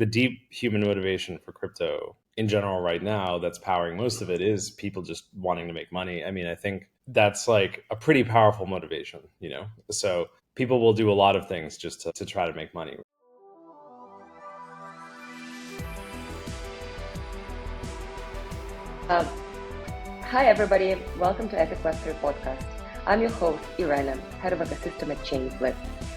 the deep human motivation for crypto in general right now that's powering most of it is people just wanting to make money. I mean, I think that's like a pretty powerful motivation, So people will do a lot of things just to try to make money. Um, Hi, everybody. Welcome to Epic Web3 podcast. I'm your host, Irena, head of Ecosystem at Chainflip.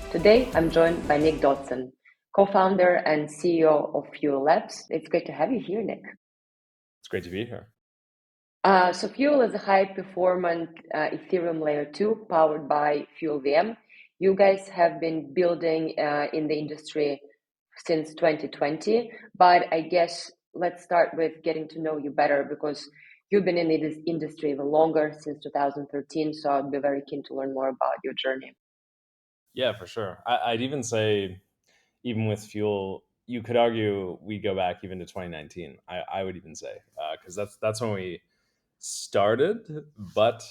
Today, I'm joined by Nick Dodson, co-founder and CEO of Fuel Labs. It's great to have you here, Nick. It's great to be here. So Fuel is a high-performance Ethereum layer 2 powered by FuelVM. You guys have been building in the industry since 2020, but I guess let's start with getting to know you better because you've been in this industry even longer, since 2013, so I'd be very keen to learn more about your journey. Yeah, for sure. I'd even say, even with Fuel, you could argue we go back even to 2019. I would even say, because that's when we started, but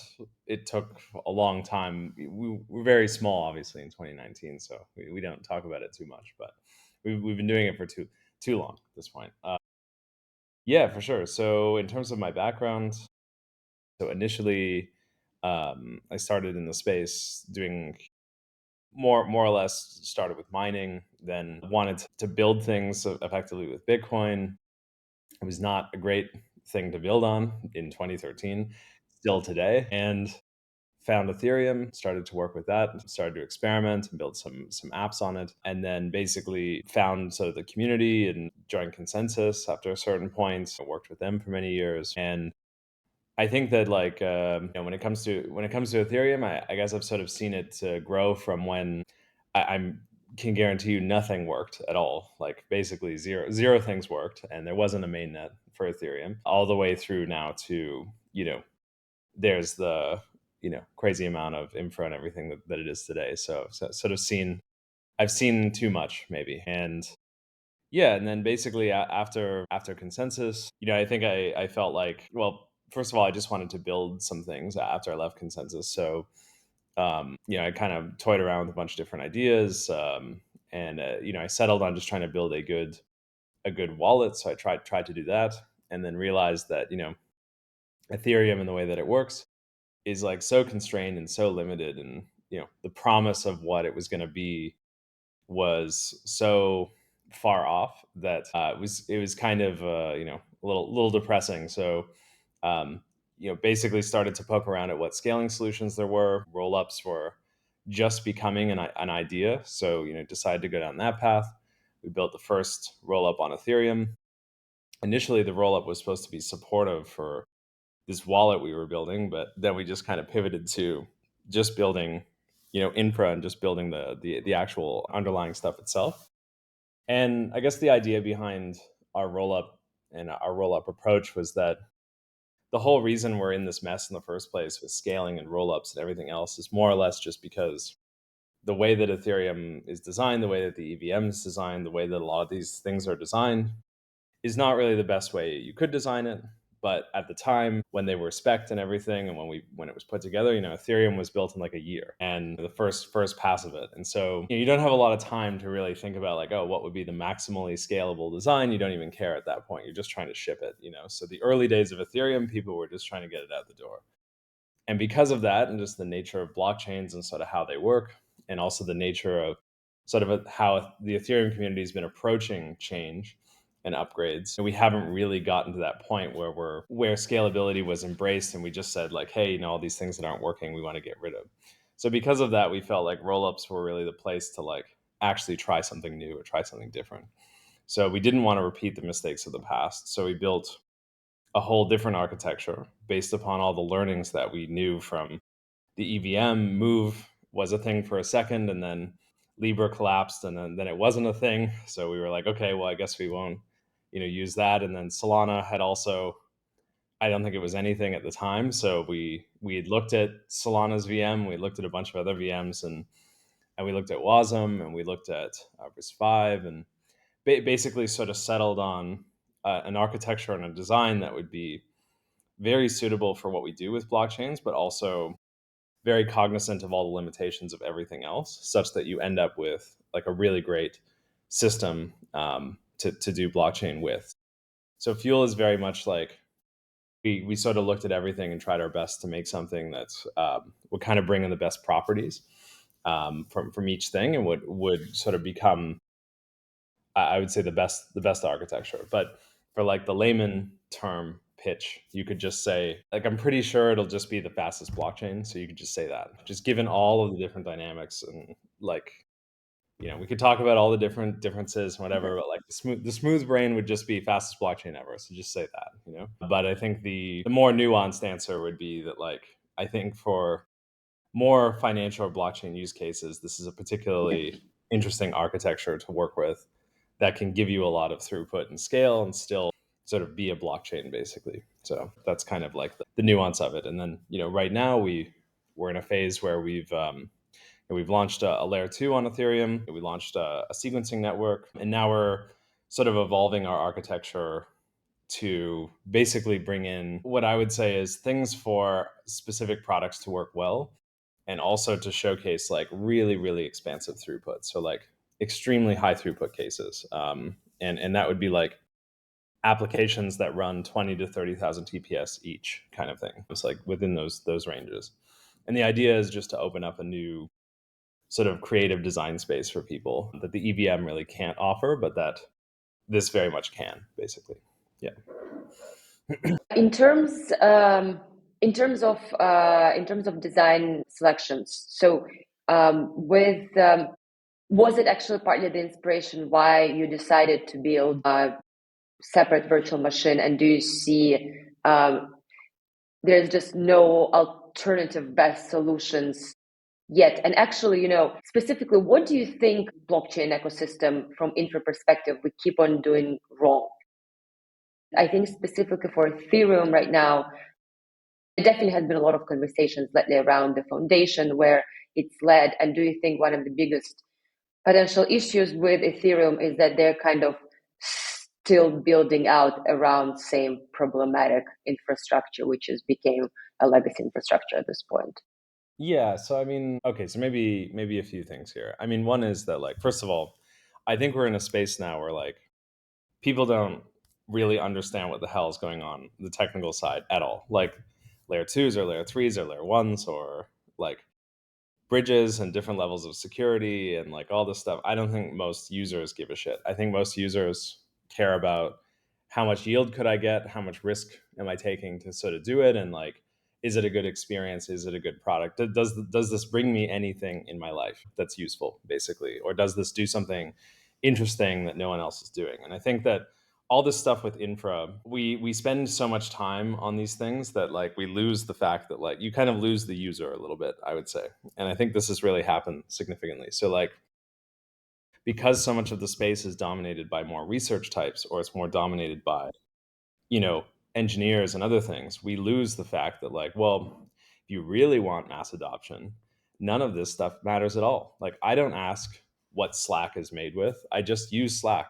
it took a long time. We were very small, obviously, in 2019, so we don't talk about it too much. But we've been doing it for too long at this point. Yeah, for sure. So in terms of my background, so initially, I started in the space doing more or less started with mining, then wanted to build things effectively with Bitcoin. It was not a great thing to build on in 2013, still today, and found Ethereum, started to work with that, started to experiment and build some apps on it, and then basically found sort of the community and joined Consensus after a certain point. I worked with them for many years, and I think that like when it comes to Ethereum, I guess I've sort of seen it grow from when I'm can guarantee you nothing worked at all. Like basically zero things worked, and there wasn't a mainnet for Ethereum all the way through now to there's the crazy amount of infra and everything that it is today. So sort of I've seen too much maybe, and yeah, and then basically after Consensus, I think I felt like, well, first of all, I just wanted to build some things after I left Consensus. So I kind of toyed around with a bunch of different ideas, and I settled on just trying to build a good wallet. So I tried to do that, and then realized that Ethereum and the way that it works is like so constrained and so limited, and the promise of what it was going to be was so far off that it was kind of a little depressing. So basically started to poke around at what scaling solutions there were. Rollups were just becoming an idea, so decided to go down that path. We built the first rollup on Ethereum. Initially, the rollup was supposed to be supportive for this wallet we were building, but then we just kind of pivoted to just building infra and just building the actual underlying stuff itself. And I guess the idea behind our rollup and our rollup approach was that the whole reason we're in this mess in the first place with scaling and rollups and everything else is more or less just because the way that Ethereum is designed, the way that the EVM is designed, the way that a lot of these things are designed is not really the best way you could design it. But at the time when they were spec'd and everything, and when it was put together, Ethereum was built in like a year, and the first pass of it. And so you don't have a lot of time to really think about like, oh, what would be the maximally scalable design? You don't even care at that point. You're just trying to ship it. So the early days of Ethereum, people were just trying to get it out the door. And because of that, and just the nature of blockchains and sort of how they work, and also the nature of sort of how the Ethereum community has been approaching change and upgrades, and we haven't really gotten to that point where scalability was embraced, and we just said like, hey, all these things that aren't working, we want to get rid of. So because of that, we felt like rollups were really the place to like actually try something new or try something different. So we didn't want to repeat the mistakes of the past. So we built a whole different architecture based upon all the learnings that we knew from the EVM move was a thing for a second, and then Libra collapsed, and then it wasn't a thing. So we were like, okay, well, I guess we won't, use that. And then Solana had also, I don't think it was anything at the time. So we had looked at Solana's VM, we looked at a bunch of other VMs, and we looked at Wasm, and we looked at RIS5, and basically sort of settled on an architecture and a design that would be very suitable for what we do with blockchains, but also very cognizant of all the limitations of everything else, such that you end up with like a really great system to do blockchain with. So Fuel is very much like we sort of looked at everything and tried our best to make something that's would kind of bring in the best properties from each thing and would sort of become, I would say, the best architecture. But for like the layman term pitch, you could just say, like, I'm pretty sure it'll just be the fastest blockchain. So you could just say that, just given all of the different dynamics and like, we could talk about all the different differences and whatever, but like the smooth brain would just be fastest blockchain ever. So just say that. But I think the more nuanced answer would be that, like, I think for more financial or blockchain use cases, this is a particularly interesting architecture to work with that can give you a lot of throughput and scale and still sort of be a blockchain basically. So that's kind of like the nuance of it. And then, right now we're in a phase where we've launched a layer two on Ethereum. We launched a sequencing network, and now we're sort of evolving our architecture to basically bring in what I would say is things for specific products to work well, and also to showcase like really, really expansive throughput. So like extremely high throughput cases, and that would be like applications that run 20 to 30,000 TPS each, kind of thing. It's like within those ranges. And the idea is just to open up a new sort of creative design space for people that the EVM really can't offer, but that this very much can, basically. Yeah. In terms in terms of design selections, so with was it actually partly the inspiration why you decided to build a separate virtual machine, and do you see there's just no alternative best solutions yet? And actually, specifically, what do you think blockchain ecosystem from infra perspective we keep on doing wrong? I think specifically for Ethereum right now, there definitely has been a lot of conversations lately around the foundation where it's led. And do you think one of the biggest potential issues with Ethereum is that they're kind of still building out around same problematic infrastructure, which has became a legacy infrastructure at this point? Yeah. So I mean, okay. So maybe a few things here. I mean, one is that, like, first of all, I think we're in a space now where like people don't really understand what the hell is going on the technical side at all. Like layer twos or layer threes or layer ones or like bridges and different levels of security and like all this stuff. I don't think most users give a shit. I think most users care about how much yield could I get, how much risk am I taking to sort of do it, and like, is it a good experience, is it a good product, does this bring me anything in my life that's useful, basically, or does this do something interesting that no one else is doing? And I think that all this stuff with infra, we spend so much time on these things that like we lose the fact that like you kind of lose the user a little bit, I would say. And I think this has really happened significantly. So like, because so much of the space is dominated by more research types, or it's more dominated by, you know engineers and other things, we lose the fact that, like, well, if you really want mass adoption, none of this stuff matters at all. Like, I don't ask what Slack is made with, I just use Slack.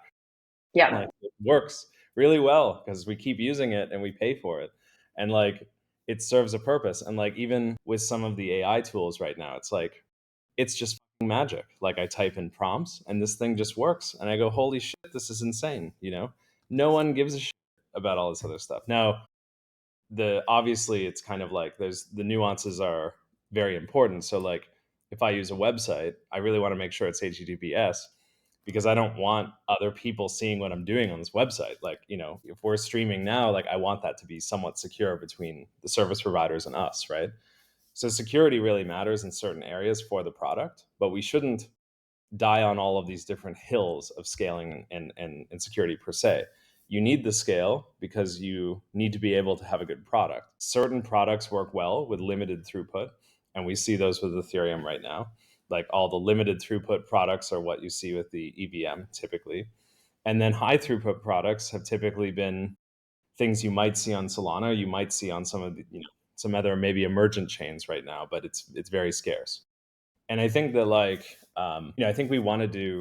Yeah. Like, it works really well because we keep using it and we pay for it, and like, it serves a purpose. And like, even with some of the AI tools right now, it's like, it's just fucking magic. Like, I type in prompts and this thing just works, and I go, holy shit, this is insane. No one gives a shit about all this other stuff now. The Obviously, it's kind of like, there's the nuances are very important. So like, if I use a website, I really want to make sure it's HTTPS, because I don't want other people seeing what I'm doing on this website. Like, if we're streaming now, like, I want that to be somewhat secure between the service providers and us, right? So security really matters in certain areas for the product, but we shouldn't die on all of these different hills of scaling and security per se. You need the scale because you need to be able to have a good product. Certain products work well with limited throughput, and we see those with Ethereum right now. Like, all the limited throughput products are what you see with the EVM typically. And then high throughput products have typically been things you might see on Solana, you might see on some of the, some other maybe emergent chains right now, but it's very scarce. And I think that, like, I think we want to do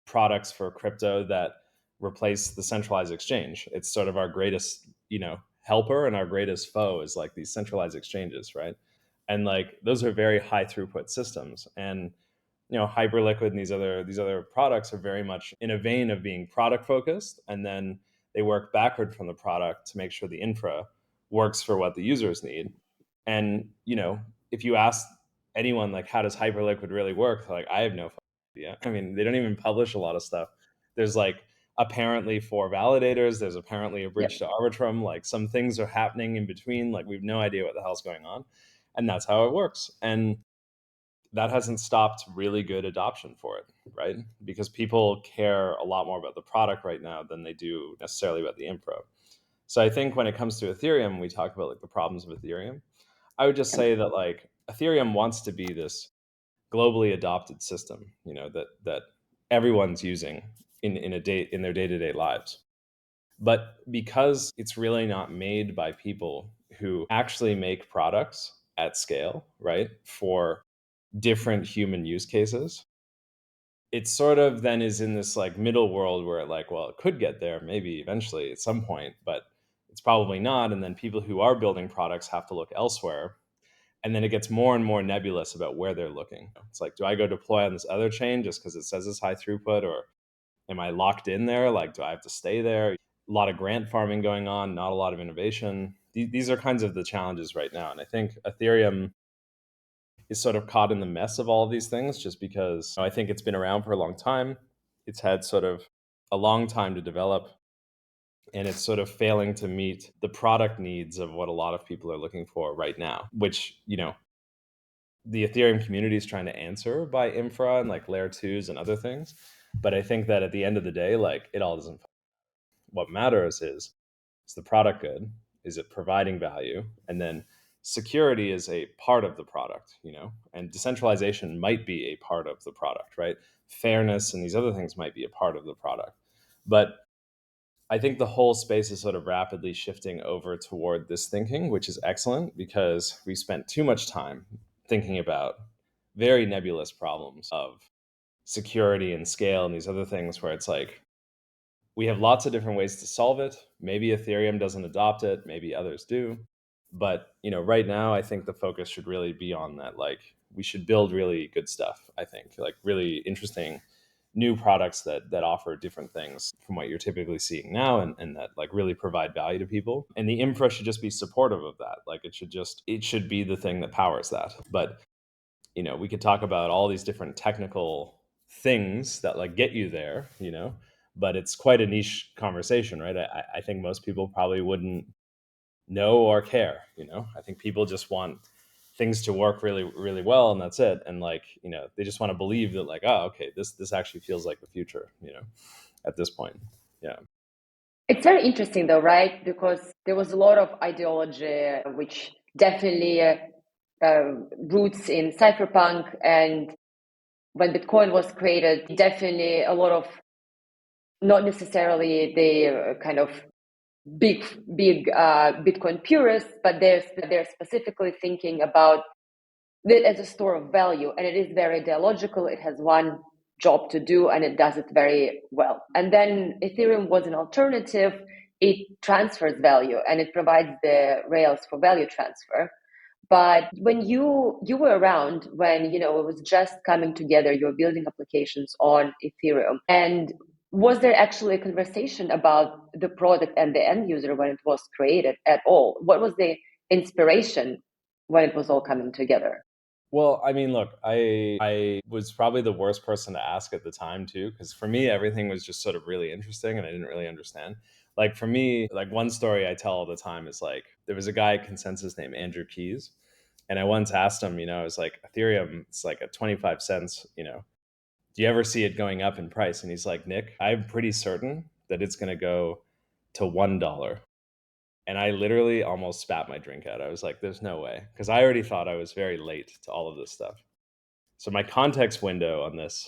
products for crypto that replace the centralized exchange. It's sort of our greatest, helper, and our greatest foe is like these centralized exchanges, right? And like, those are very high throughput systems. And Hyperliquid and these other products are very much in a vein of being product focused, and then they work backward from the product to make sure the infra works for what the users need. And if you ask anyone like, how does Hyperliquid really work? Like, I have no idea. I mean, they don't even publish a lot of stuff. There's like apparently 4 validators. There's apparently a Yeah. bridge to Arbitrum. Like, some things are happening in between. Like, we have no idea what the hell's going on, and that's how it works. And that hasn't stopped really good adoption for it, right? Because people care a lot more about the product right now than they do necessarily about the infra. So I think when it comes to Ethereum, we talk about like the problems of Ethereum. I would just Yeah. say that like Ethereum wants to be this globally adopted system, that everyone's using in their day-to-day lives. But because it's really not made by people who actually make products at scale, right? For different human use cases, it sort of then is in this like middle world where like, well, it could get there maybe eventually at some point, but it's probably not. And then people who are building products have to look elsewhere. And then it gets more and more nebulous about where they're looking. It's like, do I go deploy on this other chain just because it says it's high throughput, or am I locked in there? Like, do I have to stay there? A lot of grant farming going on, not a lot of innovation. These are kinds of the challenges right now. And I think Ethereum is sort of caught in the mess of all of these things just because I think it's been around for a long time. It's had sort of a long time to develop, and it's sort of failing to meet the product needs of what a lot of people are looking for right now, which, the Ethereum community is trying to answer by infra and like layer twos and other things. But I think that at the end of the day, like, it all doesn't. What matters is the product good? Is it providing value? And then security is a part of the product, and decentralization might be a part of the product, right? Fairness and these other things might be a part of the product. But I think the whole space is sort of rapidly shifting over toward this thinking, which is excellent because we spent too much time thinking about very nebulous problems of security and scale and these other things where it's like, we have lots of different ways to solve it. Maybe Ethereum doesn't adopt it, maybe others do. But, right now I think the focus should really be on that. Like, we should build really good stuff, I think, like really interesting new products that offer different things from what you're typically seeing now, and that like really provide value to people. And the infra should just be supportive of that. Like, it should be the thing that powers that. But we could talk about all these different technical things that like get you there, but it's quite a niche conversation, right? I think most people probably wouldn't know or care. I think people just want things to work really, really well, and that's it. And like, they just want to believe that like, oh, okay, this actually feels like the future, at this point. Yeah. It's very interesting though, right? Because there was a lot of ideology which definitely roots in cypherpunk, and when Bitcoin was created, definitely a lot of, not necessarily the kind of big Bitcoin purists, but they're specifically thinking about it as a store of value, and it is very ideological. It has one job to do, and it does it very well. And then Ethereum was an alternative. It transfers value, and it provides the rails for value transfer. But when you were around when it was just coming together, you were building applications on Ethereum, and was there actually a conversation about the product and the end user when it was created at all? What was the inspiration when it was all coming together? Well, I mean, look, I was probably the worst person to ask at the time too, because for me everything was just sort of really interesting and I didn't really understand. Like, for me, like, one story I tell all the time is like, there was a guy at Consensus named Andrew Keys, and I once asked him, I was like, Ethereum, it's like at 25 cents, do you ever see it going up in price? And he's like, Nick, I'm pretty certain that it's going to go to $1. And I literally almost spat my drink out. I was like, there's no way. Because I already thought I was very late to all of this stuff. So my context window on this,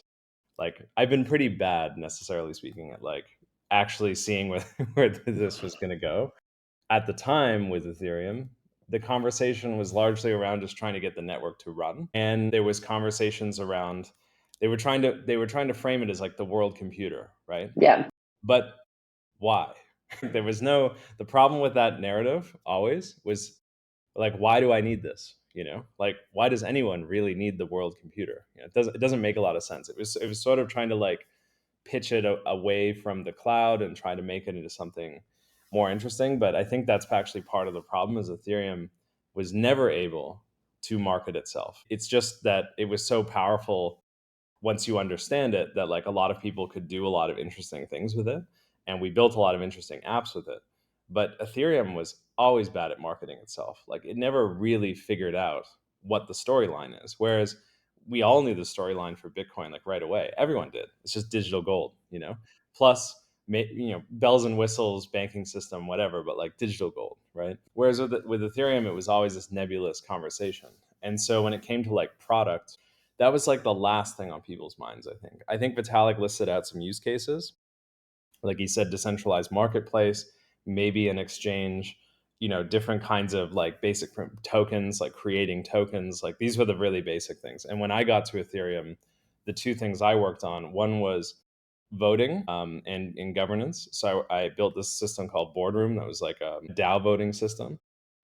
like, I've been pretty bad, necessarily speaking, at like actually seeing where this was going to go. At the time with Ethereum, the conversation was largely around just trying to get the network to run. And there was conversations around, they were trying to frame it as like the world computer, right? Yeah. But why? The problem with that narrative always was like, why do I need this? Like, why does anyone really need the world computer? It doesn't make a lot of sense. It was sort of trying to like pitch it away from the cloud and try to make it into something more interesting. But I think that's actually part of the problem is Ethereum was never able to market itself. It's just that it was so powerful once you understand it that like a lot of people could do a lot of interesting things with it, and we built a lot of interesting apps with it. But Ethereum was always bad at marketing itself. Like it never really figured out what the storyline is, whereas we all knew the storyline for Bitcoin like right away. Everyone did. It's just digital gold. Plus bells and whistles, banking system, whatever, but like digital gold, right? Whereas with Ethereum, it was always this nebulous conversation. And so when it came to like product, that was like the last thing on people's minds. I think Vitalik listed out some use cases, like he said, decentralized marketplace, maybe an exchange, different kinds of like basic tokens, like creating tokens. Like these were the really basic things. And when I got to Ethereum, the two things I worked on, one was voting, and in governance. So I built this system called Boardroom that was like a DAO voting system.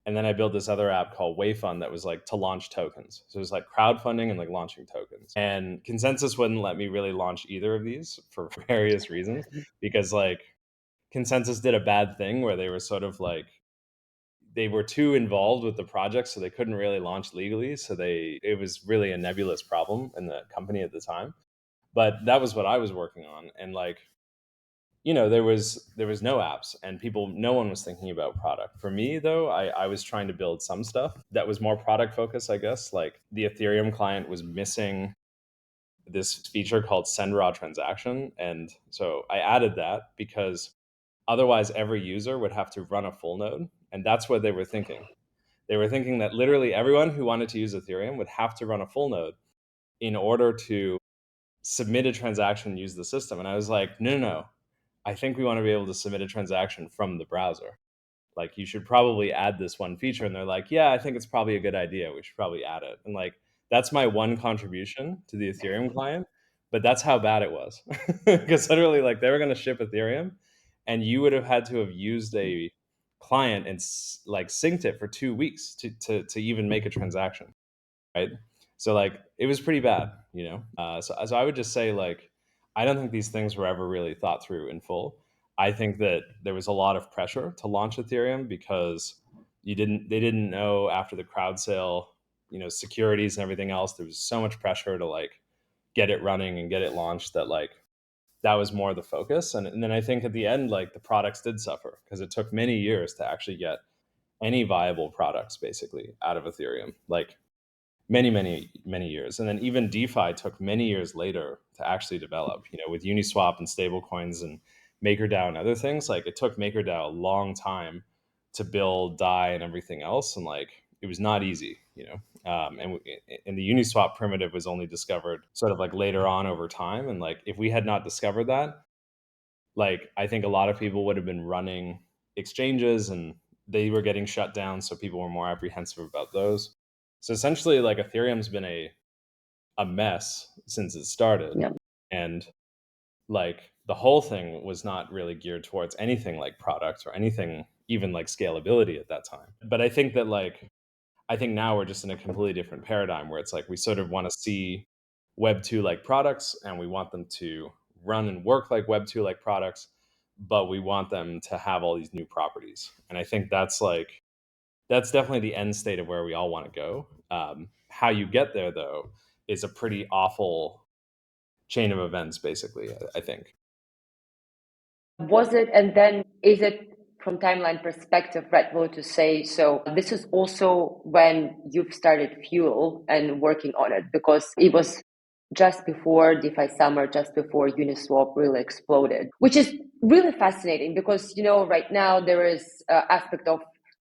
And then I built this other app called Wayfund that was like to launch tokens. So it was like crowdfunding and like launching tokens. And Consensus wouldn't let me really launch either of these for various reasons, because like Consensus did a bad thing where they were sort of like they were too involved with the project, so they couldn't really launch legally. So it was really a nebulous problem in the company at the time. But that was what I was working on, and like there was no apps, and no one was thinking about product. For me though, I was trying to build some stuff that was more product focused, I guess. Like the Ethereum client was missing this feature called send raw transaction, and so I added that because otherwise every user would have to run a full node, and that's what they were thinking. They were thinking that literally everyone who wanted to use Ethereum would have to run a full node in order to submit a transaction and use the system. And I was like, no, no, no. I think we want to be able to submit a transaction from the browser. Like, you should probably add this one feature. And they're like, yeah, I think it's probably a good idea. We should probably add it. And like, that's my one contribution to the Ethereum client. But that's how bad it was. Because literally, like, they were going to ship Ethereum, and you would have had to have used a client and like synced it for 2 weeks to even make a transaction, right? So like it was pretty bad. So I would just say like I don't think these things were ever really thought through in full. I think that there was a lot of pressure to launch Ethereum because they didn't know after the crowd sale, securities and everything else. There was so much pressure to like get it running and get it launched that like that was more the focus. And then I think at the end, like the products did suffer because it took many years to actually get any viable products basically out of Ethereum. Like many, many, many years. And then even DeFi took many years later to actually develop, with Uniswap and stablecoins and MakerDAO and other things. Like it took MakerDAO a long time to build, DAI, and everything else. And like it was not easy. And the Uniswap primitive was only discovered sort of like later on over time. And like if we had not discovered that, like I think a lot of people would have been running exchanges and they were getting shut down, so people were more apprehensive about those. So essentially like Ethereum's been a mess since it started, Yeah. and like the whole thing was not really geared towards anything like product or anything even like scalability at that time. But I think now we're just in a completely different paradigm where it's like we sort of want to see Web 2 like products, and we want them to run and work like Web 2 like products, but we want them to have all these new properties. And I think that's definitely the end state of where we all want to go. How you get there, though, is a pretty awful chain of events, basically, I think. Was it, and then is it from timeline perspective, rightful to say, so this is also when you've started Fuel and working on it, because it was just before DeFi summer, just before Uniswap really exploded, which is really fascinating because, right now there is aspect of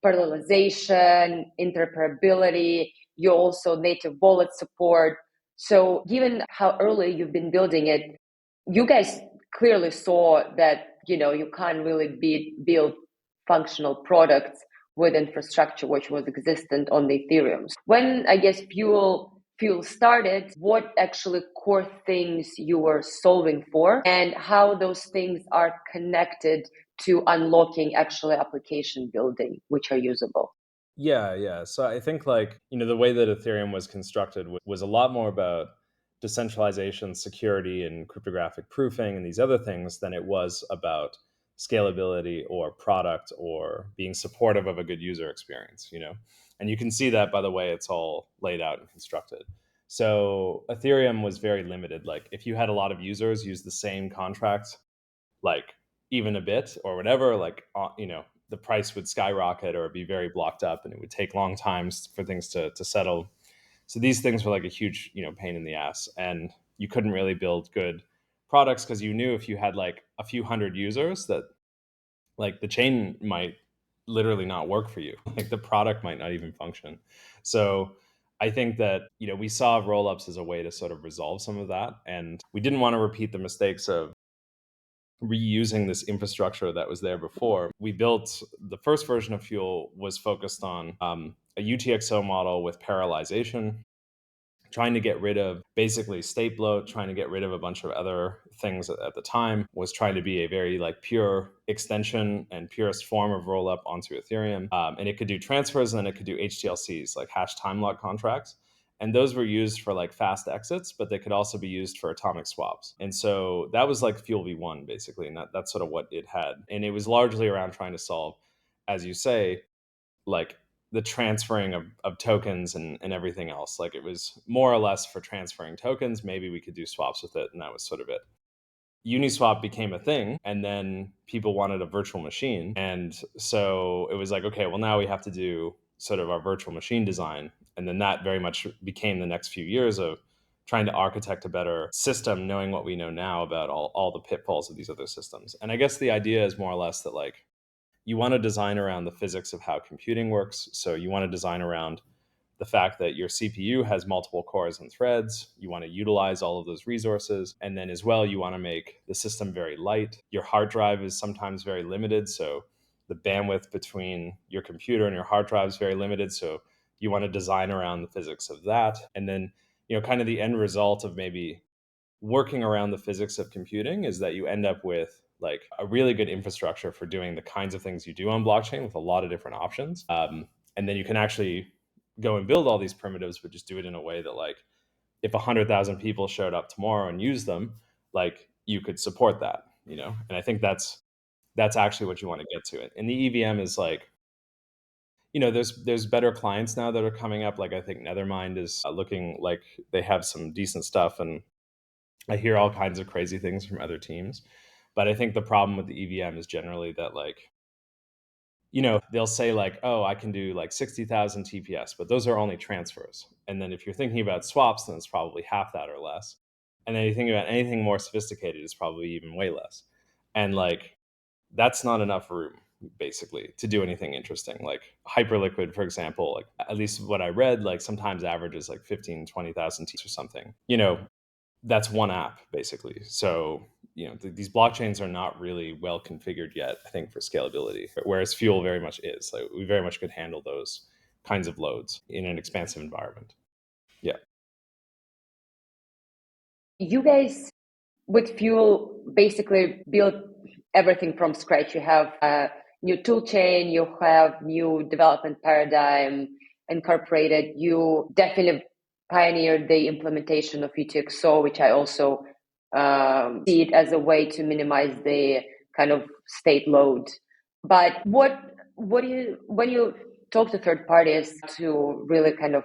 parallelization, interoperability, you also native wallet support. So given how early you've been building it, you guys clearly saw that you can't really build functional products with infrastructure which was existent on the Ethereum. When I guess Fuel started, what actually core things you were solving for and how those things are connected to unlocking actually application building which are usable? Yeah. So I think like, the way that Ethereum was constructed was a lot more about decentralization, security, and cryptographic proofing and these other things than it was about scalability or product or being supportive of a good user experience. And you can see that by the way it's all laid out and constructed. So Ethereum was very limited. Like if you had a lot of users use the same contract, like even a bit or whatever, like the price would skyrocket or be very blocked up, and it would take long times for things to settle. So these things were like a huge pain in the ass, and you couldn't really build good products because you knew if you had like a few hundred users that like the chain might literally not work for you. Like the product might not even function. So I think that we saw roll-ups as a way to sort of resolve some of that, and we didn't want to repeat the mistakes of reusing this infrastructure that was there before. We built the first version of Fuel was focused on a UTXO model with parallelization, trying to get rid of basically state bloat, trying to get rid of a bunch of other things at the time, was trying to be a very like pure extension and purest form of rollup onto Ethereum. And it could do transfers and then it could do HTLCs, like hash time lock contracts. And those were used for like fast exits, but they could also be used for atomic swaps. And so that was like Fuel V1 basically. And that's sort of what it had. And it was largely around trying to solve, as you say, like the transferring of tokens and everything else. Like it was more or less for transferring tokens. Maybe we could do swaps with it, and that was sort of it. Uniswap became a thing, and then people wanted a virtual machine. And so it was like, okay, well, now we have to do sort of our virtual machine design. And then that very much became the next few years of trying to architect a better system, knowing what we know now about all the pitfalls of these other systems. And I guess the idea is more or less that like you want to design around the physics of how computing works. So you want to design around the fact that your CPU has multiple cores and threads. You want to utilize all of those resources. And then as well, you want to make the system very light. Your hard drive is sometimes very limited. So the bandwidth between your computer and your hard drive is very limited. So you want to design around the physics of that. And then, kind of the end result of maybe working around the physics of computing is that you end up with like a really good infrastructure for doing the kinds of things you do on blockchain with a lot of different options. And then you can actually go and build all these primitives, but just do it in a way that like if 100,000 people showed up tomorrow and used them, like you could support that. And I think that's actually what you want to get to it. And the EVM is like, there's better clients now that are coming up. Like I think Nethermind is looking like they have some decent stuff, and I hear all kinds of crazy things from other teams. But I think the problem with the EVM is generally that like, they'll say like, oh, I can do like 60,000 TPS, but those are only transfers. And then if you're thinking about swaps, then it's probably half that or less. And then you think about anything more sophisticated, it's probably even way less. And like, that's not enough room basically to do anything interesting. Like Hyperliquid, for example, like at least what I read, like sometimes averages like 15, 20,000 TPS or something. That's one app basically. So these blockchains are not really well configured yet, I think, for scalability, whereas Fuel very much is. Like we very much could handle those kinds of loads in an expansive environment. Yeah. You guys with Fuel basically built everything from scratch. You have a new tool chain, you have new development paradigm incorporated. You definitely pioneered the implementation of UTXO, which I also see it as a way to minimize the kind of state load. But what do you, when you talk to third parties to really kind of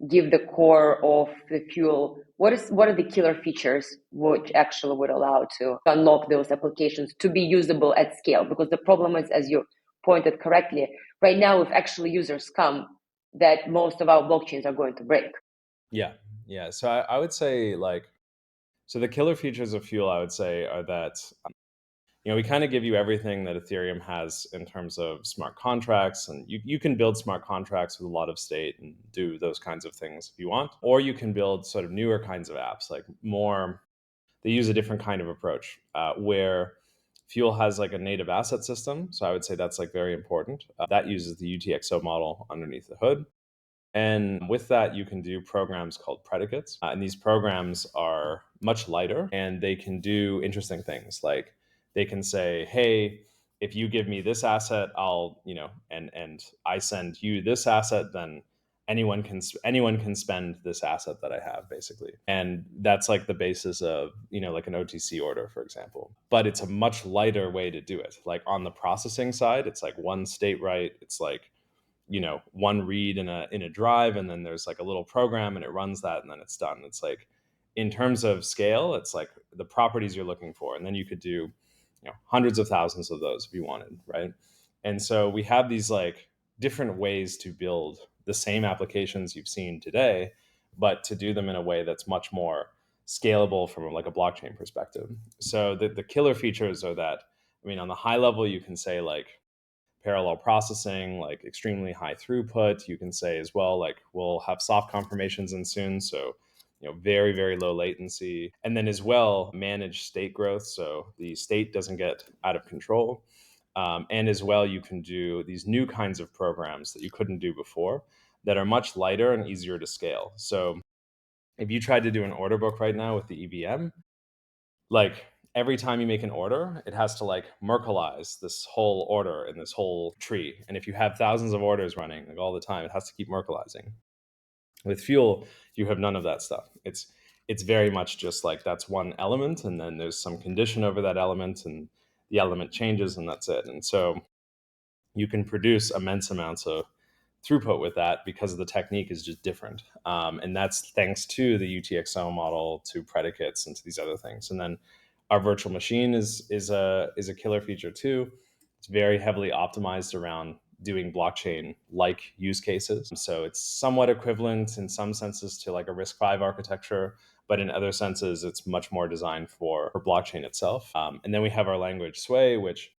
give the core of the Fuel, what are the killer features which actually would allow to unlock those applications to be usable at scale? Because the problem is, as you pointed correctly, right now if actually users come, that most of our blockchains are going to break. Yeah. So I would say like, so the killer features of Fuel, I would say, are that we kind of give you everything that Ethereum has in terms of smart contracts, and you can build smart contracts with a lot of state and do those kinds of things if you want, or you can build sort of newer kinds of apps, like more. They use a different kind of approach where Fuel has like a native asset system. So I would say that's like very important. That uses the UTXO model underneath the hood. And with that, you can do programs called predicates. And these programs are much lighter and they can do interesting things. Like they can say, hey, if you give me this asset, I'll, and I send you this asset, then anyone can spend this asset that I have, basically. And that's like the basis of, like an OTC order, for example. But it's a much lighter way to do it. Like on the processing side, it's like one state write, it's like, one read in a drive, and then there's like a little program and it runs that, and then it's done. It's like, in terms of scale, it's like the properties you're looking for, and then you could do, hundreds of thousands of those if you wanted, right? And so we have these like different ways to build the same applications you've seen today, but to do them in a way that's much more scalable from like a blockchain perspective. So the killer features are that, I mean, on the high level, you can say like parallel processing, like extremely high throughput. You can say as well, like we'll have soft confirmations in soon. So, very, very low latency. And then as well, manage state growth. So the state doesn't get out of control. And as well, you can do these new kinds of programs that you couldn't do before that are much lighter and easier to scale. So if you tried to do an order book right now with the EVM, like every time you make an order, it has to like Merkleize this whole order in this whole tree. And if you have thousands of orders running like all the time, it has to keep Merkleizing. With Fuel, you have none of that stuff. It's very much just like that's one element, and then there's some condition over that element, and the element changes, and that's it. And so you can produce immense amounts of throughput with that because the technique is just different. And that's thanks to the UTXO model, to predicates, and to these other things. And then our virtual machine is a killer feature too. It's very heavily optimized around doing blockchain like use cases. So it's somewhat equivalent in some senses to like a RISC-V architecture, but in other senses, it's much more designed for blockchain itself. And then we have our language Sway, which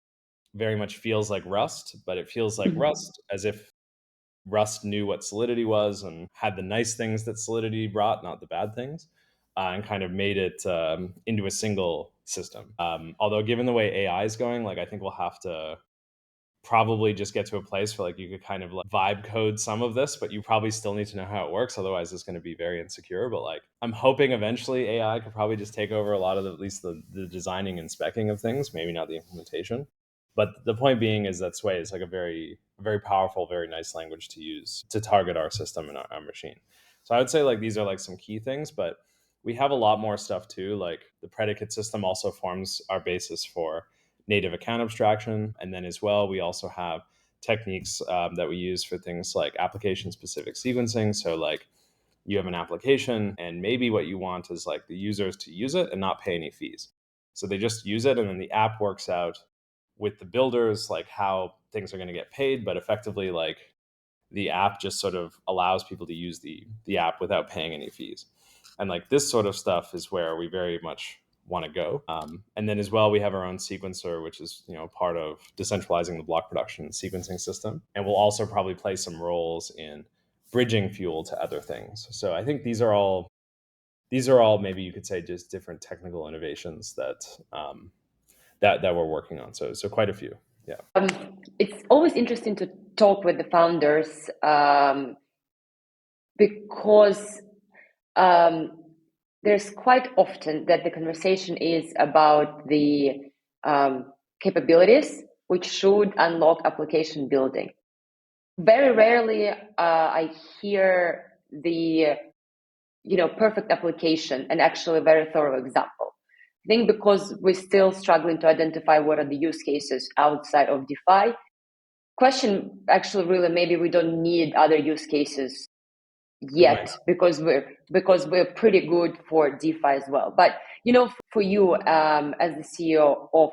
very much feels like Rust, but it feels like Rust as if Rust knew what Solidity was and had the nice things that Solidity brought, not the bad things, and kind of made it into a single system. Although, given the way AI is going, like I think we'll have to probably just get to a place where like you could kind of like vibe code some of this, but you probably still need to know how it works. Otherwise, it's going to be very insecure. But like I'm hoping eventually AI could probably just take over a lot of at least the designing and specing of things, maybe not the implementation. But the point being is that Sway is like a very, very powerful, very nice language to use to target our system and our machine. So I would say like these are like some key things, but we have a lot more stuff too. Like the predicate system also forms our basis for native account abstraction. And then as well, we also have techniques that we use for things like application specific sequencing. So like you have an application and maybe what you want is like the users to use it and not pay any fees. So they just use it, and then the app works out with the builders like how things are going to get paid, but effectively like the app just sort of allows people to use the app without paying any fees. And like this sort of stuff is where we very much want to go. And then as well, we have our own sequencer, which is part of decentralizing the block production sequencing system, and we'll also probably play some roles in bridging Fuel to other things. So I think these are all maybe you could say just different technical innovations that we're working on. So quite a few. Yeah. It's always interesting to talk with the founders because there's quite often that the conversation is about the capabilities which should unlock application building. Very rarely I hear the perfect application and actually a very thorough example. I think because we're still struggling to identify what are the use cases outside of DeFi. Question actually really maybe we don't need other use cases yet, Right. because we're pretty good for DeFi as well. But for you as the CEO of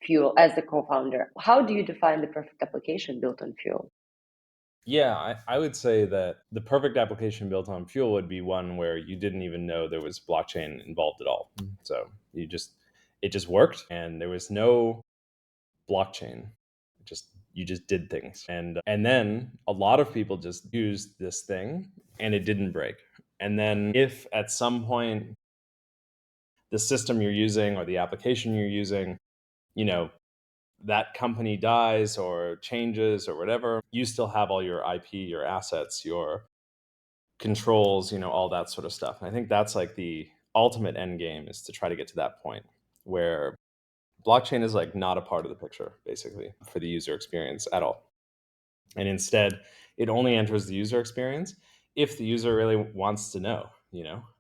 Fuel, as the co-founder, how do you define the perfect application built on Fuel? Yeah, I would say that the perfect application built on Fuel would be one where you didn't even know there was blockchain involved at all. So it just worked, and there was no blockchain. You just did things, and then a lot of people just used this thing, and it didn't break. And then if at some point the system you're using or the application you're using, you know, that company dies or changes or whatever, you still have all your IP, your assets, your controls, all that sort of stuff. And I think that's like the ultimate end game, is to try to get to that point where blockchain is like not a part of the picture basically for the user experience at all. And instead, it only enters the user experience if the user really wants to know,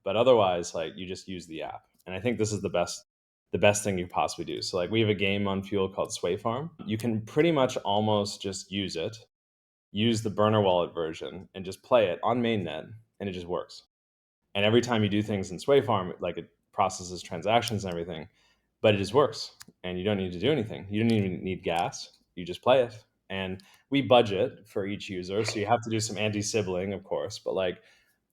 but otherwise, like, you just use the app. And I think this is the best thing you could possibly do. So like, we have a game on Fuel called Sway Farm. You can pretty much almost just use the burner wallet version and just play it on mainnet, and it just works. And every time you do things in Sway Farm, like, it processes transactions and everything, but it just works, and you don't need to do anything. You don't even need gas. You just play it. And we budget for each user, so you have to do some anti-sibling, of course, but like,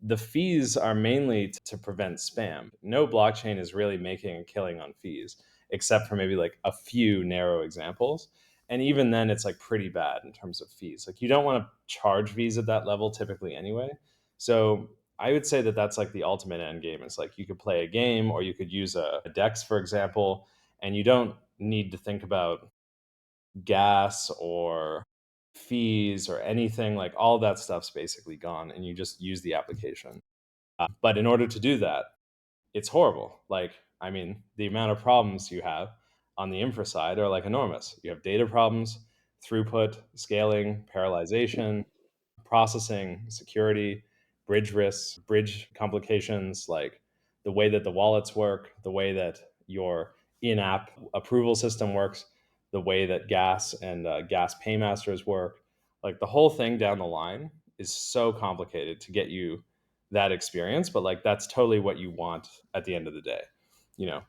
the fees are mainly to prevent spam. No blockchain is really making a killing on fees, except for maybe like a few narrow examples. And even then, it's like pretty bad in terms of fees. Like, you don't want to charge fees at that level typically anyway. So I would say that that's like the ultimate end game. It's like, you could play a game, or you could use a DEX, for example, and you don't need to think about gas or fees or anything. Like, all that stuff's basically gone, and you just use the application. But in order to do that, it's horrible. Like, I mean, the amount of problems you have on the infra side are like enormous. You have data problems, throughput, scaling, parallelization, processing, security, bridge risks, bridge complications, like the way that the wallets work, the way that your in app approval system works, the way that gas and gas paymasters work. Like, the whole thing down the line is so complicated to get you that experience. But like, that's totally what you want at the end of the day.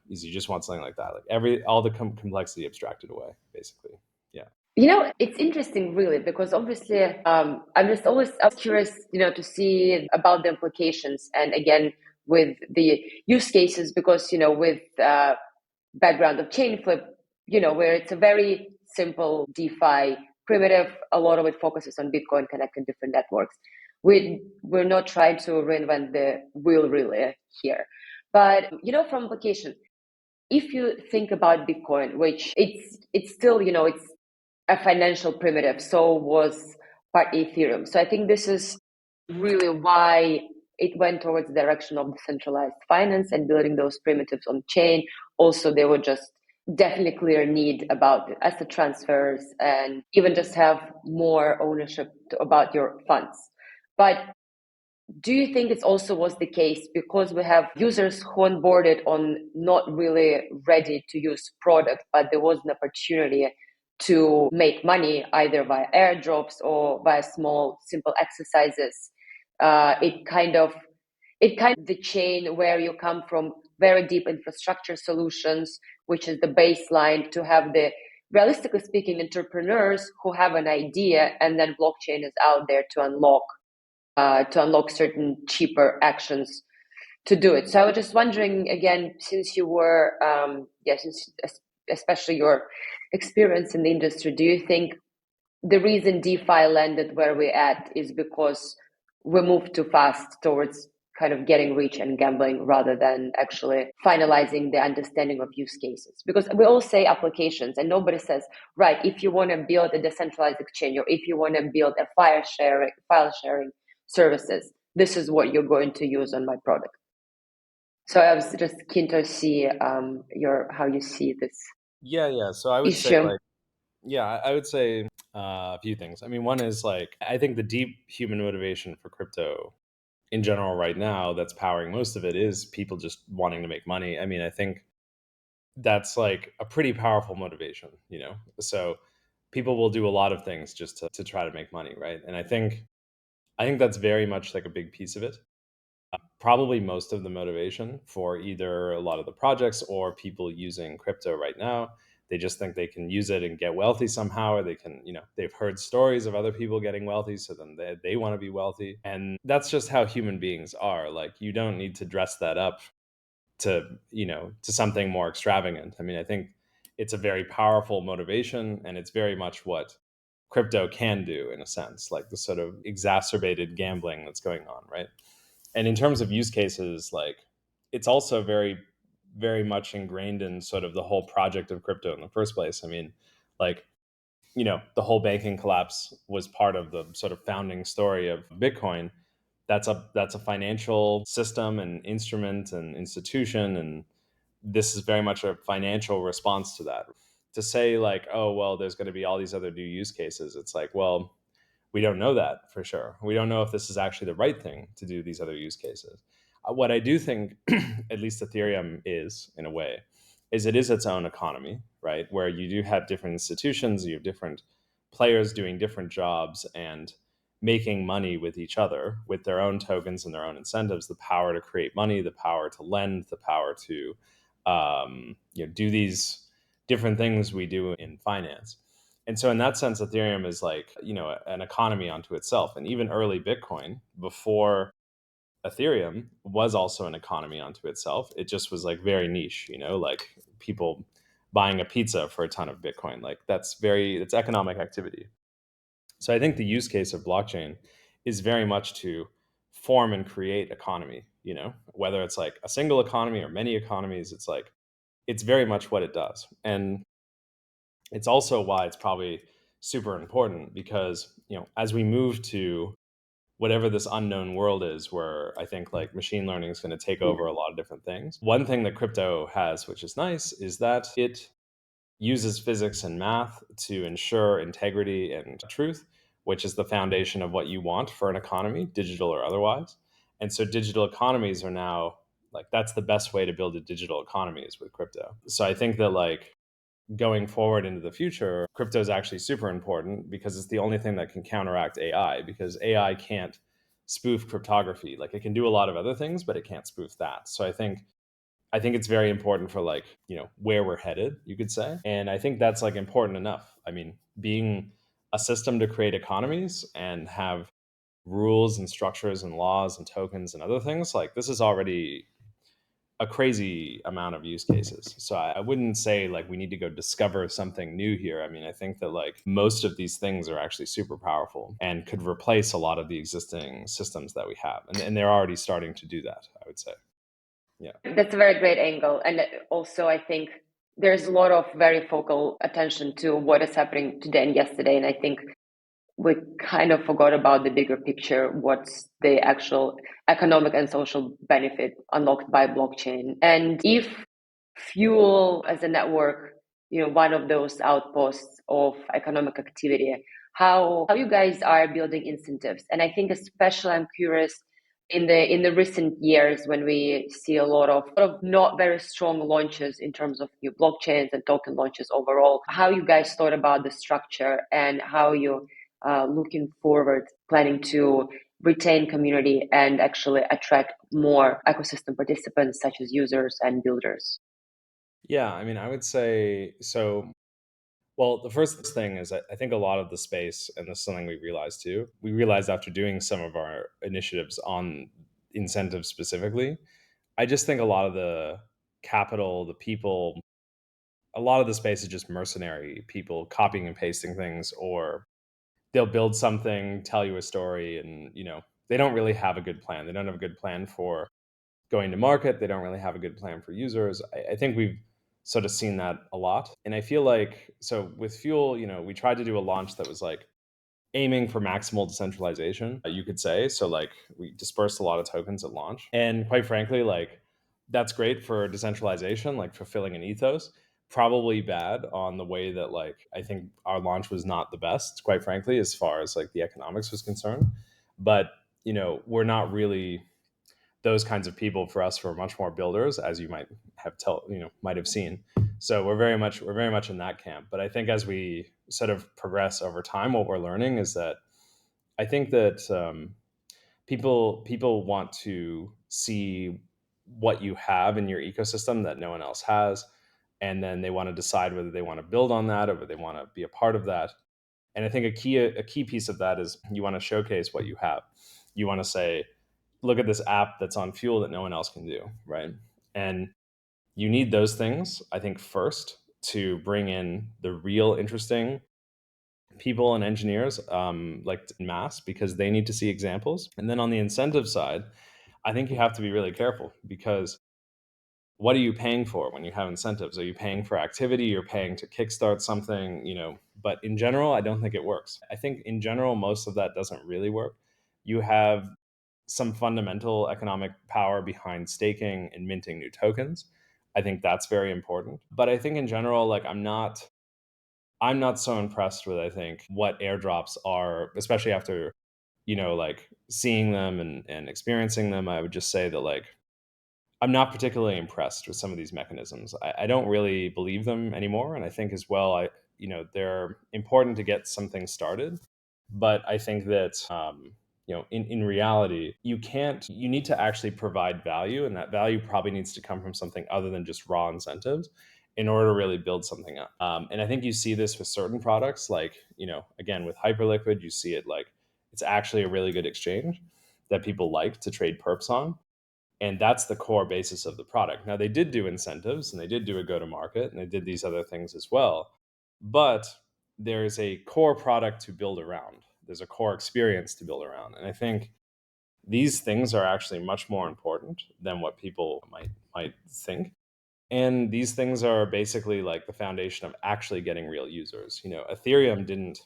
Is you just want something like that, like all the complexity abstracted away, basically. Yeah. It's interesting, really, because obviously, I'm just always curious, to see about the implications. And again, with the use cases, because, with background of Chainflip, where it's a very simple DeFi primitive, a lot of it focuses on Bitcoin connecting different networks. We're not trying to reinvent the wheel really here. But, from implication, if you think about Bitcoin, which it's still, it's a financial primitive, so was part Ethereum. So I think this is really why it went towards the direction of decentralized finance and building those primitives on chain. Also, there were just definitely clear need about asset transfers and even just have more ownership about your funds. But do you think it also was the case because we have users who onboarded on not really ready to use product, but there was an opportunity to make money either via airdrops or via small, simple exercises? It kind of the chain where you come from very deep infrastructure solutions, which is the baseline, to have the, realistically speaking, entrepreneurs who have an idea, and then blockchain is out there to unlock certain cheaper actions to do it. So I was just wondering again, since you were, since especially your experience in the industry, do you think the reason DeFi landed where we're at is because we moved too fast towards kind of getting rich and gambling rather than actually finalizing the understanding of use cases? Because we all say applications and nobody says, right, if you want to build a decentralized exchange or if you want to build a file sharing services, this is what you're going to use on my product. So I was just keen to see how you see this Yeah. So I would say, issue. like, yeah, I would say a few things. I mean, one is, like, I think the deep human motivation for crypto in general right now that's powering most of it is people just wanting to make money. I mean, I think that's like a pretty powerful motivation. So people will do a lot of things just to try to make money, right? And I think that's very much like a big piece of it. Probably most of the motivation for either a lot of the projects or people using crypto right now, they just think they can use it and get wealthy somehow, or they've heard stories of other people getting wealthy, so then they want to be wealthy. And that's just how human beings are. Like, you don't need to dress that up to something more extravagant. I mean, I think it's a very powerful motivation, and it's very much what crypto can do, in a sense, like the sort of exacerbated gambling that's going on, right? And in terms of use cases, like, it's also very, very much ingrained in sort of the whole project of crypto in the first place. I mean, like, the whole banking collapse was part of the sort of founding story of Bitcoin. That's a financial system and instrument and institution, and this is very much a financial response to that. To say like, oh well, there's going to be all these other new use cases. It's like, well, we don't know that for sure. We don't know if this is actually the right thing to do these other use cases. What I do think, at least Ethereum is in a way, is it is its own economy, right? Where you do have different institutions, you have different players doing different jobs and making money with each other with their own tokens and their own incentives, the power to create money, the power to lend, the power to do these different things we do in finance. And so in that sense, Ethereum is like, an economy unto itself. And even early Bitcoin before Ethereum was also an economy unto itself. It just was like very niche, like people buying a pizza for a ton of Bitcoin. Like that's economic activity. So I think the use case of blockchain is very much to form and create economy, whether it's like a single economy or many economies, it's very much what it does. And it's also why it's probably super important because, as we move to whatever this unknown world is where I think like machine learning is going to take over a lot of different things. One thing that crypto has, which is nice, is that it uses physics and math to ensure integrity and truth, which is the foundation of what you want for an economy, digital or otherwise. And so digital economies are now like that's the best way to build a digital economy is with crypto. So I think that like going forward into the future, crypto is actually super important because it's the only thing that can counteract AI because AI can't spoof cryptography. Like it can do a lot of other things, but it can't spoof that. So I think it's very important for like, where we're headed, you could say. And I think that's like important enough. I mean, being a system to create economies and have rules and structures and laws and tokens and other things, like this is already a crazy amount of use cases. So I wouldn't say like we need to go discover something new here. I mean, I think that like most of these things are actually super powerful and could replace a lot of the existing systems that we have. And they're already starting to do that, I would say. Yeah. That's a very great angle. And also, I think there's a lot of very focal attention to what is happening today and yesterday. And I think we kind of forgot about the bigger picture, what's the actual economic and social benefit unlocked by blockchain. And if Fuel as a network, one of those outposts of economic activity, how you guys are building incentives. And I think especially I'm curious in the recent years when we see a lot of not very strong launches in terms of new blockchains and token launches overall, how you guys thought about the structure and how you looking forward planning to retain community and actually attract more ecosystem participants such as users and builders. Yeah. I mean, I would say so. Well, the first thing is I think a lot of the space, and this is something we realized too, we realized after doing some of our initiatives on incentives specifically, I just think a lot of the capital, the people, a lot of the space is just mercenary people copying and pasting things, or they'll build something, tell you a story, and they don't really have a good plan. They don't have a good plan for going to market. They don't really have a good plan for users. I think we've sort of seen that a lot. And I feel like so with Fuel, we tried to do a launch that was like aiming for maximal decentralization, you could say. So like we dispersed a lot of tokens at launch. And quite frankly, like that's great for decentralization, like fulfilling an ethos. Probably bad on the way that like I think our launch was not the best, quite frankly, as far as like the economics was concerned. But we're not really those kinds of people. For us, we're much more builders, as you might have seen. So we're very much in that camp. But I think as we sort of progress over time, what we're learning is that I think that people want to see what you have in your ecosystem that no one else has, and then they want to decide whether they want to build on that or whether they want to be a part of that. And I think a key piece of that is you want to showcase what you have. You want to say, look at this app that's on Fuel that no one else can do, right? And you need those things, I think, first to bring in the real interesting people and engineers, like in mass, because they need to see examples. And then on the incentive side, I think you have to be really careful because what are you paying for when you have incentives? Are you paying for activity? You're paying to kickstart something, But in general, I don't think it works. I think in general, most of that doesn't really work. You have some fundamental economic power behind staking and minting new tokens. I think that's very important. But I think in general, like I'm not so impressed with, I think, what airdrops are, especially after, like seeing them and experiencing them. I would just say that like I'm not particularly impressed with some of these mechanisms. I don't really believe them anymore. And I think as well, they're important to get some things started. But I think that, in reality, you need to actually provide value. And that value probably needs to come from something other than just raw incentives in order to really build something up. And I think you see this with certain products, like, again, with Hyperliquid, you see it like it's actually a really good exchange that people like to trade perps on, and that's the core basis of the product. Now they did do incentives and they did do a go to market and they did these other things as well, but there's a core product to build around. There's a core experience to build around, and I think these things are actually much more important than what people might think. And these things are basically like the foundation of actually getting real users. Ethereum didn't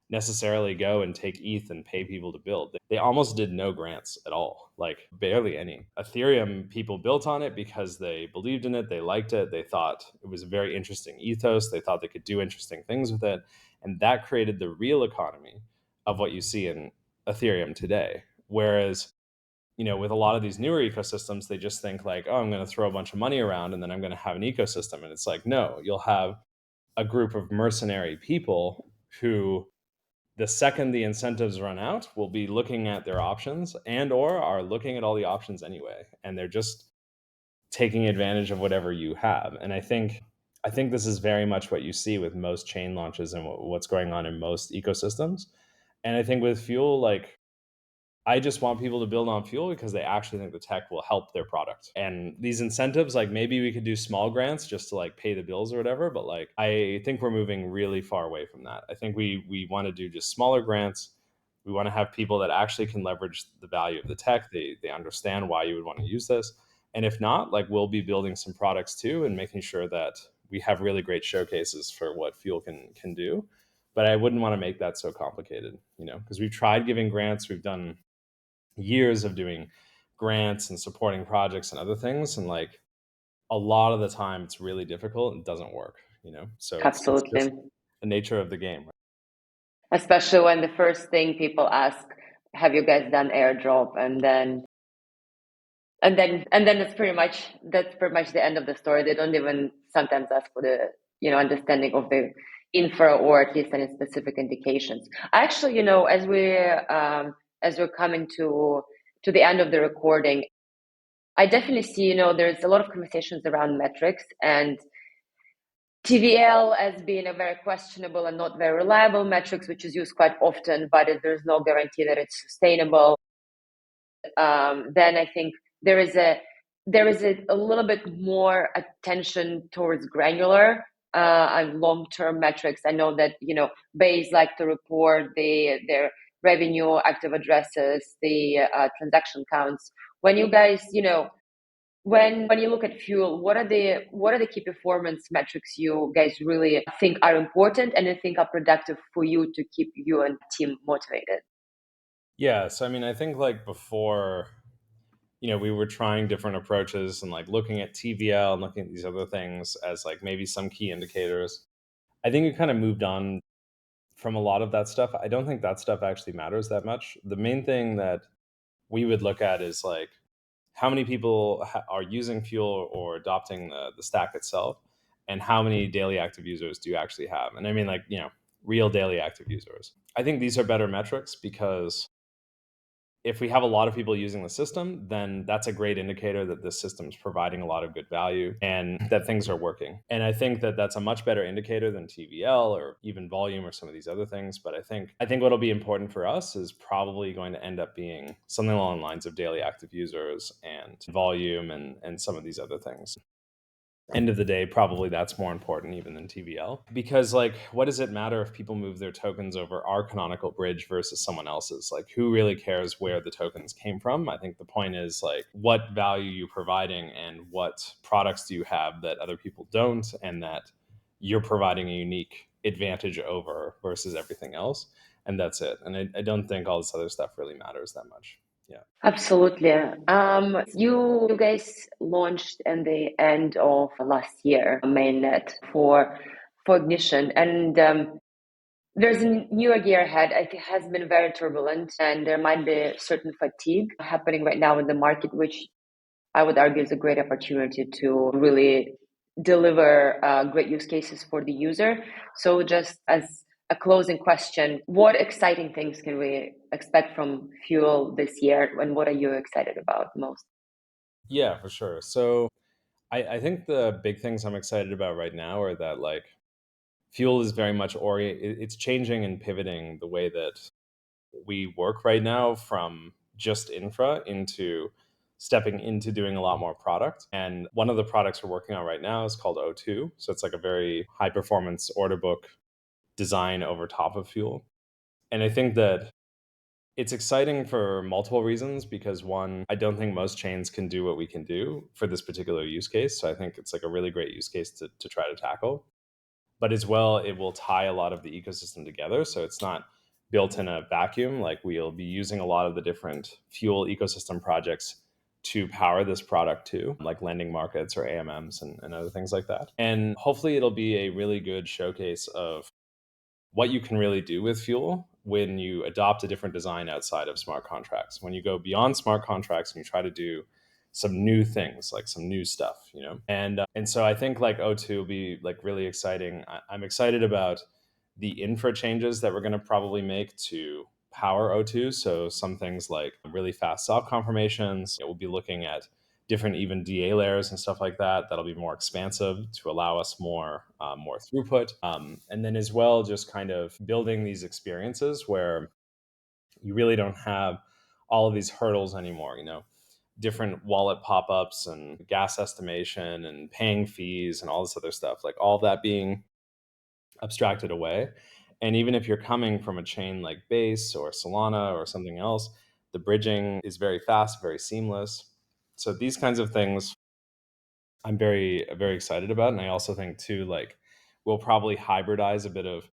necessarily go and take ETH and pay people to build. They almost did no grants at all, like barely any. Ethereum people built on it because they believed in it, they liked it, they thought it was a very interesting ethos, they thought they could do interesting things with it, and that created the real economy of what you see in Ethereum today. Whereas, with a lot of these newer ecosystems, they just think like, oh, I'm going to throw a bunch of money around and then I'm going to have an ecosystem. And it's like, no, you'll have a group of mercenary people who, the second the incentives run out, will be looking at their options and or are looking at all the options anyway, and they're just taking advantage of whatever you have. And I think this is very much what you see with most chain launches and what's going on in most ecosystems. And I think with Fuel, like, I just want people to build on Fuel because they actually think the tech will help their product. And these incentives, like maybe we could do small grants just to like pay the bills or whatever, but like I think we're moving really far away from that. I think we want to do just smaller grants. We want to have people that actually can leverage the value of the tech. They understand why you would want to use this. And if not, like we'll be building some products too and making sure that we have really great showcases for what Fuel can do. But I wouldn't want to make that so complicated, because we've tried giving grants, we've done years of doing grants and supporting projects and other things, and like a lot of the time it's really difficult and doesn't work, so it's just Absolutely. the nature of the game. Especially when the first thing people ask, have you guys done airdrop? And then that's pretty much the end of the story. They don't even sometimes ask for the understanding of the infra, or at least any specific indications. Actually, as we're coming to the end of the recording, I definitely see, there's a lot of conversations around metrics and TVL as being a very questionable and not very reliable metrics, which is used quite often, but there's no guarantee that it's sustainable. Then I think there is a little bit more attention towards granular and long-term metrics. I know that Bayes like to report their revenue, active addresses, the transaction counts. When you guys, when you look at Fuel, what are the key performance metrics you guys really think are important and you think are productive for you to keep you and team motivated? Yeah, so I mean, I think like before, we were trying different approaches and like looking at TVL and looking at these other things as like maybe some key indicators. I think we kind of moved on from a lot of that stuff. I don't think that stuff actually matters that much. The main thing that we would look at is like how many people are using Fuel or adopting the stack itself, and how many daily active users do you actually have. And I mean, like, real daily active users. I think these are better metrics because if we have a lot of people using the system, then that's a great indicator that the system is providing a lot of good value and that things are working. And I think that that's a much better indicator than TVL or even volume or some of these other things. But I think what'll be important for us is probably going to end up being something along the lines of daily active users and volume and some of these other things. End of the day, probably that's more important even than TVL. Because, like, what does it matter if people move their tokens over our canonical bridge versus someone else's? Like, who really cares where the tokens came from? I think the point is, like, what value you providing and what products do you have that other people don't, and that you're providing a unique advantage over versus everything else. And that's it. And I don't think all this other stuff really matters that much. Yeah. Absolutely. You guys launched in the end of last year, mainnet for ignition, and there's a new year ahead. It has been very turbulent, and there might be certain fatigue happening right now in the market, which I would argue is a great opportunity to really deliver great use cases for the user. So, just as a closing question, what exciting things can we expect from Fuel this year, and what are you excited about most? Yeah, for sure. So I think the big things I'm excited about right now are that like Fuel is very much it's changing and pivoting the way that we work right now from just infra into stepping into doing a lot more product. And one of the products we're working on right now is called O2. So it's like a very high performance order book design over top of Fuel. And I think that it's exciting for multiple reasons because one, I don't think most chains can do what we can do for this particular use case. So I think it's like a really great use case to try to tackle. But as well, it will tie a lot of the ecosystem together. So it's not built in a vacuum. Like we'll be using a lot of the different Fuel ecosystem projects to power this product too, like lending markets or AMMs and other things like that. And hopefully it'll be a really good showcase of what you can really do with Fuel when you adopt a different design outside of smart contracts. When you go beyond smart contracts and you try to do some new things, like some new stuff, you know. And so I think like O2 will be like really exciting. I'm excited about the infra changes that we're going to probably make to power O2. So some things like really fast self confirmations. We'll be looking at different even DA layers and stuff like that. That'll be more expansive to allow us more throughput, and then as well just kind of building these experiences where you really don't have all of these hurdles anymore. You know, different wallet pop-ups and gas estimation and paying fees and all this other stuff. Like all that being abstracted away. And even if you're coming from a chain like Base or Solana or something else, the bridging is very fast, very seamless. So these kinds of things I'm very excited about. And I also think too, like we'll probably hybridize a bit of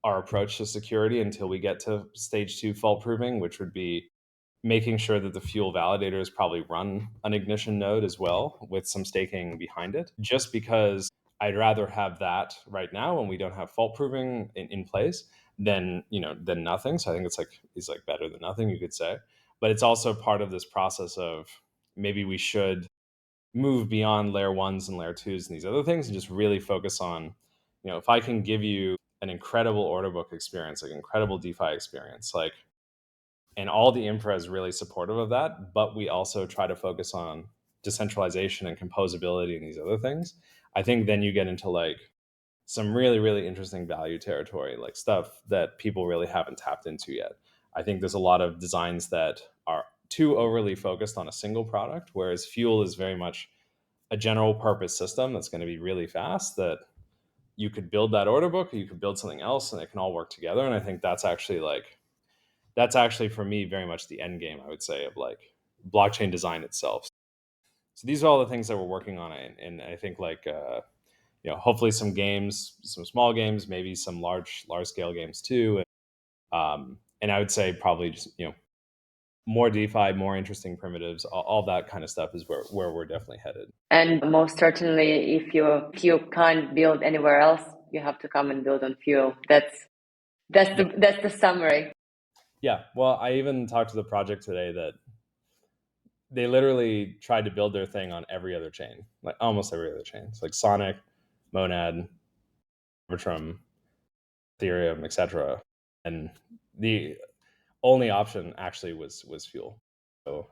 our approach to security until we get to stage 2 fault proving, which would be making sure that the fuel validators probably run an ignition node as well with some staking behind it. Just because I'd rather have that right now when we don't have fault proving in place than than nothing. So I think it's like better than nothing, you could say. But it's also part of this process of maybe we should move beyond layer ones and layer twos and these other things and just really focus on, if I can give you an incredible order book experience, like incredible DeFi experience, like, and all the infra is really supportive of that, but we also try to focus on decentralization and composability and these other things. I think then you get into like some really interesting value territory, like stuff that people really haven't tapped into yet. I think there's a lot of designs that are too overly focused on a single product, whereas Fuel is very much a general purpose system that's going to be really fast, that you could build that order book or you could build something else and it can all work together. And I think that's actually for me very much the end game, I would say, of like blockchain design itself. So these are all the things that we're working on, and I think like hopefully some games, some small games, maybe some large scale games too. And I would say probably just more DeFi, more interesting primitives, all that kind of stuff is where we're definitely headed. And most certainly, if you can't build anywhere else, you have to come and build on Fuel. Yeah, That's the summary. yeah. Well, I even talked to the project today that they literally tried to build their thing on every other chain, like almost every other chain. It's like Sonic, Monad, Arbitrum, Ethereum, etc. And the only option actually was Fuel. So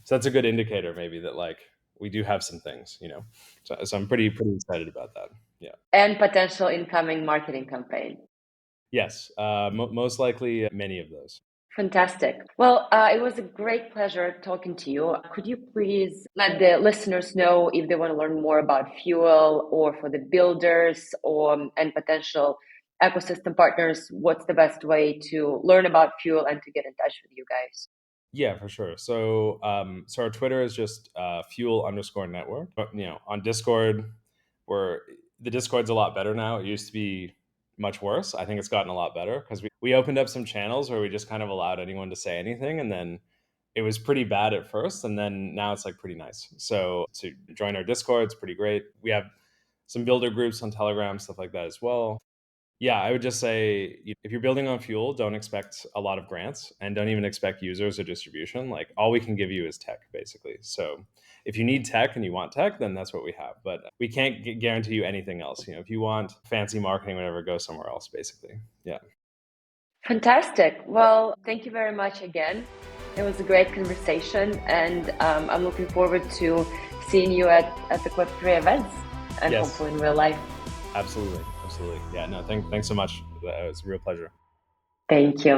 that's a good indicator, maybe, that like we do have some things, you know. So I'm pretty excited about that. Yeah. And potential incoming marketing campaign. Yes. Most likely many of those. Fantastic. Well, it was a great pleasure talking to you. Could you please let the listeners know if they want to learn more about Fuel, or for the builders or and potential ecosystem partners, what's the best way to learn about Fuel and to get in touch with you guys? Yeah, for sure. So our Twitter is just fuel_network. But on Discord, where the Discord's a lot better now. It used to be much worse. I think it's gotten a lot better because we opened up some channels where we just kind of allowed anyone to say anything, and then it was pretty bad at first, and then now it's like pretty nice. So to join our Discord, it's pretty great. We have some builder groups on Telegram, stuff like that as well. Yeah, I would just say if you're building on Fuel, don't expect a lot of grants and don't even expect users or distribution. Like all we can give you is tech, basically. So if you need tech and you want tech, then that's what we have. But we can't guarantee you anything else. If you want fancy marketing, whatever, go somewhere else, basically. Yeah. Fantastic. Well, thank you very much again. It was a great conversation, and I'm looking forward to seeing you at the Web3 events and Yes. hopefully in real life. Absolutely. Absolutely. Yeah. No, thanks so much. It was a real pleasure. Thank you.